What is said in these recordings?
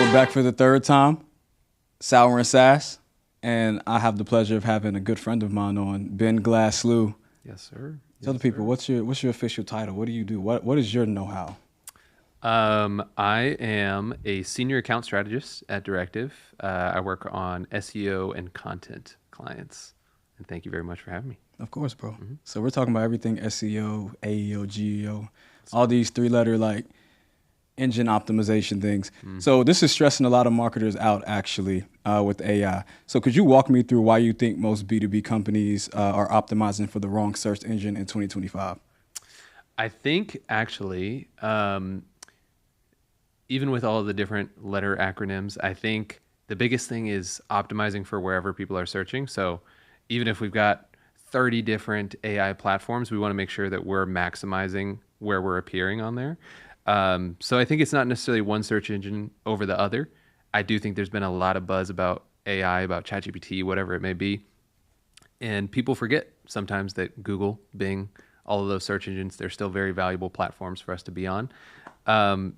we're back for the third time, Sour SaaS, and I have the pleasure of having a good friend of mine on, Ben Glass-Liu. Yes, sir. Tell the people, what's your official title? What do you do? What is your know-how? I am a senior account strategist at Directive. I work on SEO and content clients. And thank you very much for having me. Of course, bro. Mm-hmm. So we're talking about everything SEO, AEO, GEO, all these three-letter like engine optimization things. Mm-hmm. So this is stressing a lot of marketers out actually with AI. So could you walk me through why you think most B2B companies are optimizing for the wrong search engine in 2025? I think actually, even with all of the different letter acronyms, I think the biggest thing is optimizing for wherever people are searching. So even if we've got 30 different AI platforms, we want to make sure that we're maximizing where we're appearing on there. So I think it's not necessarily one search engine over the other. I do think there's been a lot of buzz about AI, about ChatGPT, whatever it may be. And people forget sometimes that Google, Bing, all of those search engines, they're still very valuable platforms for us to be on.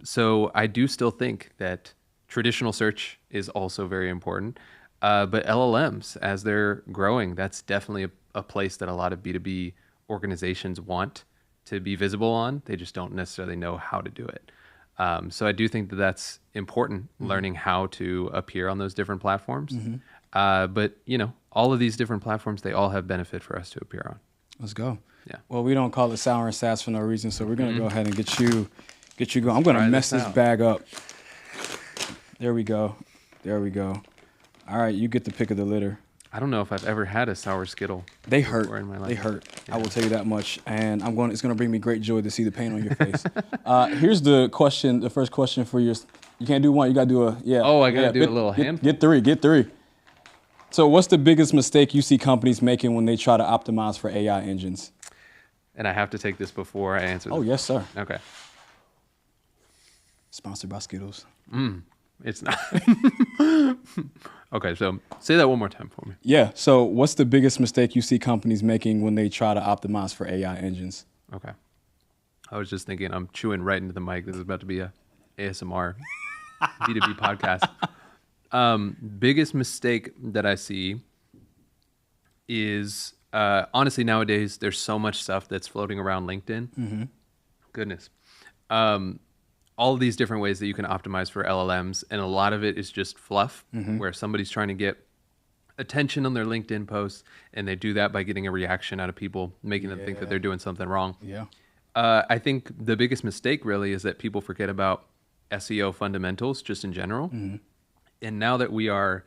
So I do still think that traditional search is also very important. But LLMs, as they're growing, that's definitely a place that a lot of B2B organizations want to be visible on. They just don't necessarily know how to do it. So I do think that that's important, learning how to appear on those different platforms. But, you know, all of these different platforms, they all have benefit for us to appear on. Let's go. Yeah. Well, we don't call it Sour SaaS for no reason, so we're going to go ahead and get you going. I'm going to mess this bag up. There we go. All right, you get the pick of the litter. I don't know if I've ever had a sour Skittle. They hurt. In my life. They hurt. Yeah. I will tell you that much. And it's going to bring me great joy to see the pain on your face. Here's the question. The first question for you. You can't do one. You got to do a Oh, I got to do a little handful. Get three. So, what's the biggest mistake you see companies making when they try to optimize for AI engines? And I have to take this before I answer. Oh, yes, sir. Okay. Sponsored by Skittles. It's not. Okay, so say that one more time for me. Yeah. So what's the biggest mistake you see companies making when they try to optimize for AI engines? Okay. I was just thinking I'm chewing right into the mic. This is about to be a ASMR B2B podcast. Biggest mistake that I see is honestly nowadays there's so much stuff that's floating around LinkedIn. Goodness. All of these different ways that you can optimize for LLMs, and a lot of it is just fluff, where somebody's trying to get attention on their LinkedIn posts, and they do that by getting a reaction out of people, making them think that they're doing something wrong. Yeah. I think the biggest mistake really is that people forget about SEO fundamentals just in general. And now that we are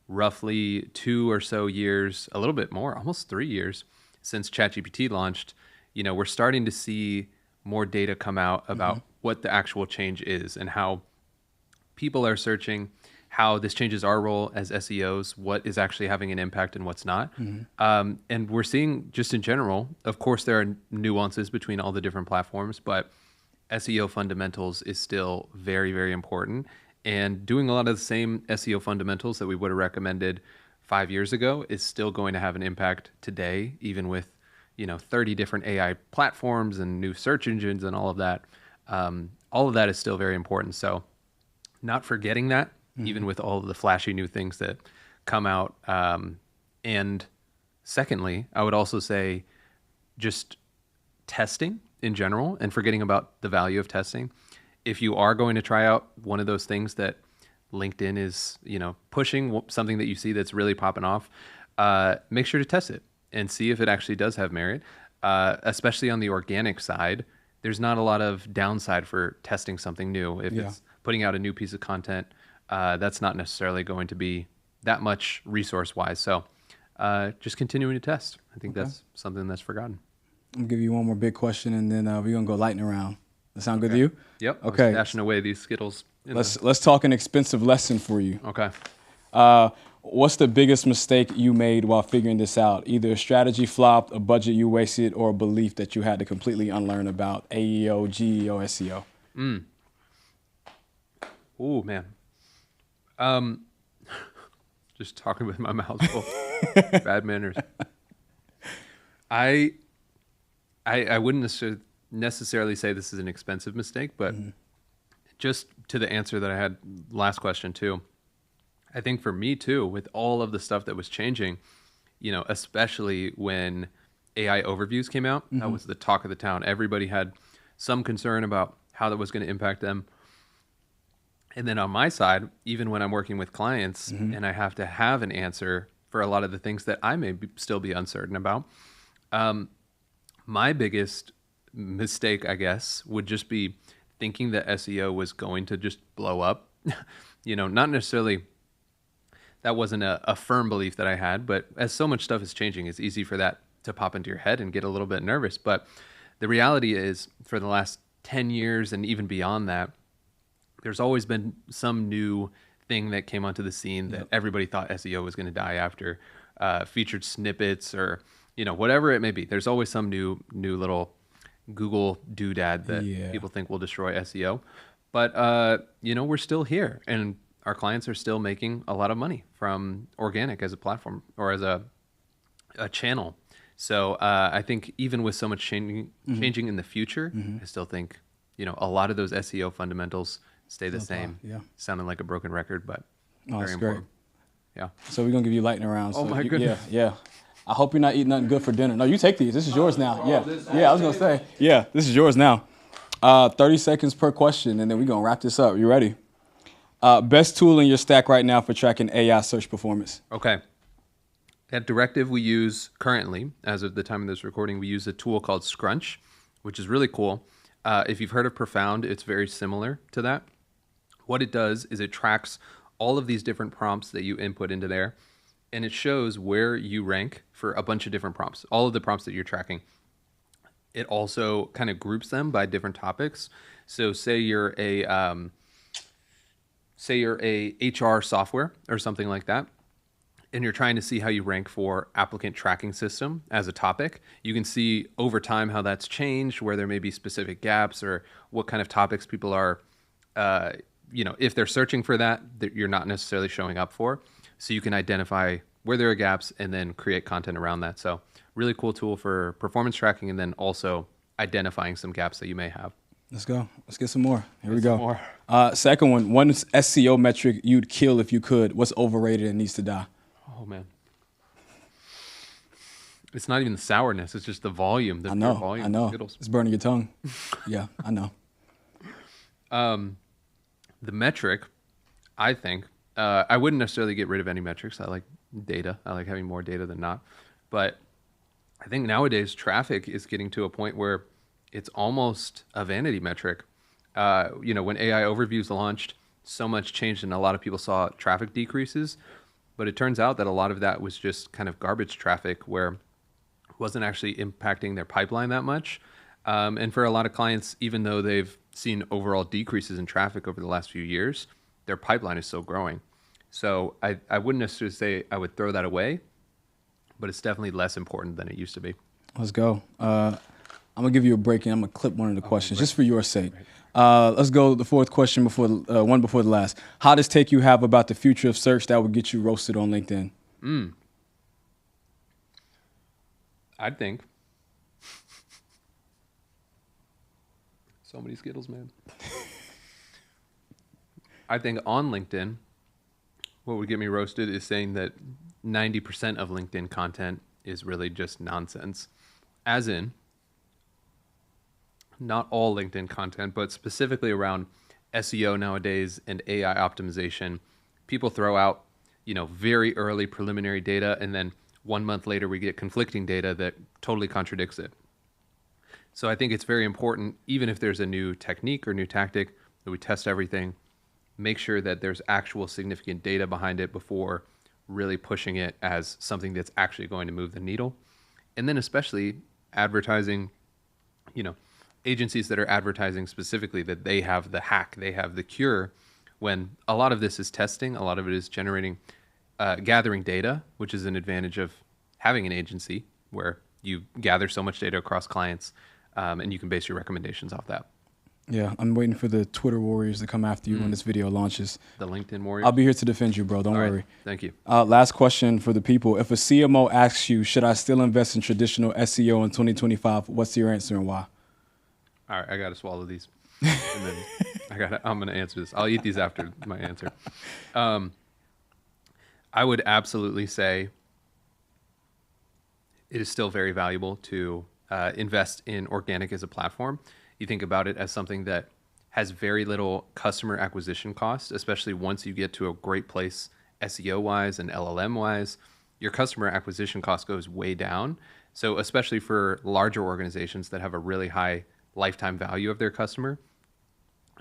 roughly 2 or so years, a little bit more, almost 3 years since ChatGPT launched, you know, we're starting to see more data come out about what the actual change is and how people are searching, how this changes our role as SEOs, what is actually having an impact and what's not. And we're seeing just in general, of course, there are nuances between all the different platforms, but SEO fundamentals is still very, very important. And doing a lot of the same SEO fundamentals that we would have recommended 5 years ago is still going to have an impact today, even with 30 different AI platforms and new search engines and all of that. All of that is still very important. So not forgetting that, even with all of the flashy new things that come out. And secondly, I would also say just testing in general and forgetting about the value of testing. If you are going to try out one of those things that LinkedIn is, pushing, something that you see that's really popping off, make sure to test it and see if it actually does have merit, especially on the organic side. There's not a lot of downside for testing something new. If it's putting out a new piece of content, that's not necessarily going to be that much resource-wise. So just continuing to test. I think that's something that's forgotten. I'm going to give you one more big question, and then we're going to go lightning round. That sound good to you? Yep. Okay. I was stashing away these Skittles. Let's talk an expensive lesson for you. Okay. What's the biggest mistake you made while figuring this out? Either a strategy flopped, a budget you wasted, or a belief that you had to completely unlearn about AEO, GEO, SEO? Oh, man. Just talking with my mouth full. Bad manners. I wouldn't necessarily say this is an expensive mistake, but just to the answer that I had last question too, I think for me too, with all of the stuff that was changing, especially when AI overviews came out, that was the talk of the town. Everybody had some concern about how that was going to impact them. And then on my side, even when I'm working with clients and I have to have an answer for a lot of the things that I may still be uncertain about, my biggest mistake, I guess, would just be thinking that SEO was going to just blow up. Not necessarily, that wasn't a firm belief that I had, but as so much stuff is changing, it's easy for that to pop into your head and get a little bit nervous. But the reality is, for the last 10 years and even beyond that, there's always been some new thing that came onto the scene that everybody thought SEO was going to die after, featured snippets or, whatever it may be. There's always some new little Google doodad that people think will destroy SEO. But, we're still here, and our clients are still making a lot of money from organic as a platform or as a channel. So I think even with so much changing in the future, I still think, a lot of those SEO fundamentals stay the same. Sounding like a broken record, but very important. Yeah. So we're going to give you lightning rounds. Oh, my goodness. Yeah. I hope you're not eating nothing good for dinner. No, you take these. This is yours now. I was going to say. Yeah, this is yours now. 30 seconds per question, and then we're going to wrap this up. You ready? Best tool in your stack right now for tracking AI search performance. Okay. At Directive, we use currently, as of the time of this recording, we use a tool called Scrunch, which is really cool. If you've heard of Profound, it's very similar to that. What it does is it tracks all of these different prompts that you input into there, and it shows where you rank for a bunch of different prompts, all of the prompts that you're tracking. It also kind of groups them by different topics. So say you're a HR software or something like that, and you're trying to see how you rank for applicant tracking system as a topic. You can see over time how that's changed, where there may be specific gaps or what kind of topics people are, if they're searching for that you're not necessarily showing up for. So you can identify where there are gaps and then create content around that. So really cool tool for performance tracking and then also identifying some gaps that you may have. Let's go. Let's get some more. Here we go. Second one SEO metric you'd kill if you could. What's overrated and needs to die? Oh, man. It's not even the sourness. It's just the volume. I know. It's burning your tongue. Yeah, I know. The metric, I think, I wouldn't necessarily get rid of any metrics. I like data. I like having more data than not. But I think nowadays traffic is getting to a point where it's almost a vanity metric. When AI overviews launched, so much changed and a lot of people saw traffic decreases. But it turns out that a lot of that was just kind of garbage traffic where it wasn't actually impacting their pipeline that much. And for a lot of clients, even though they've seen overall decreases in traffic over the last few years, their pipeline is still growing. So I wouldn't necessarily say I would throw that away, but it's definitely less important than it used to be. Let's go. I'm going to give you a break and I'm going to clip one of the questions just for your sake. Let's go the fourth question before one before the last. Hottest take you have about the future of search that would get you roasted on LinkedIn? I'd think. So many Skittles, man. I think on LinkedIn, what would get me roasted is saying that 90% of LinkedIn content is really just nonsense. As in, not all LinkedIn content, but specifically around SEO nowadays and AI optimization. People throw out, very early preliminary data, and then 1 month later we get conflicting data that totally contradicts it. So I think it's very important, even if there's a new technique or new tactic, that we test everything, make sure that there's actual significant data behind it before really pushing it as something that's actually going to move the needle. And then especially advertising, agencies that are advertising specifically that they have the hack, they have the cure, when a lot of this is testing, a lot of it is generating, gathering data, which is an advantage of having an agency where you gather so much data across clients, and you can base your recommendations off that. Yeah, I'm waiting for the Twitter warriors to come after you when this video launches. The LinkedIn warriors? I'll be here to defend you, bro. Don't worry. Right. Thank you. Last question for the people. If a CMO asks you, should I still invest in traditional SEO in 2025, what's your answer and why? All right, I got to swallow these. And then I'm going to answer this. I'll eat these after my answer. I would absolutely say it is still very valuable to invest in organic as a platform. You think about it as something that has very little customer acquisition cost, especially once you get to a great place SEO wise and LLM wise, your customer acquisition cost goes way down. So especially for larger organizations that have a really high lifetime value of their customer,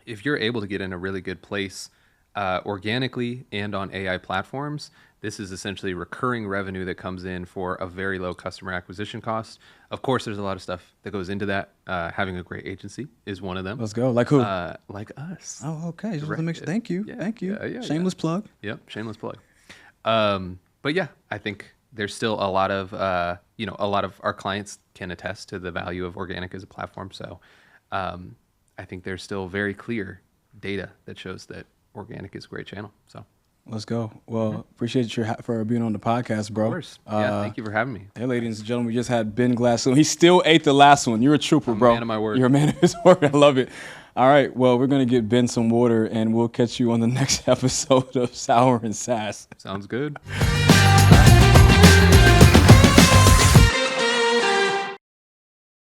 if you're able to get in a really good place organically and on AI platforms, this is essentially recurring revenue that comes in for a very low customer acquisition cost. Of course, there's a lot of stuff that goes into that. Having a great agency is one of them. Let's go. Like who? Like us. Oh, okay. Just to make sure. Thank you. Yeah, Thank you. yeah, Shameless plug. Yep, shameless plug. But yeah, I think there's still a lot of a lot of our clients can attest to the value of organic as a platform. So I think there's still very clear data that shows that organic is a great channel. So let's go. Well, appreciate you for being on the podcast, bro. Of course. Yeah, thank you for having me. Hey, ladies and gentlemen, we just had Ben Glass-Liu. He still ate the last one. You're a trooper, bro. I'm a man of my word. You're a man of his word. I love it. All right. Well, we're going to get Ben some water, and we'll catch you on the next episode of Sour SaaS. Sounds good.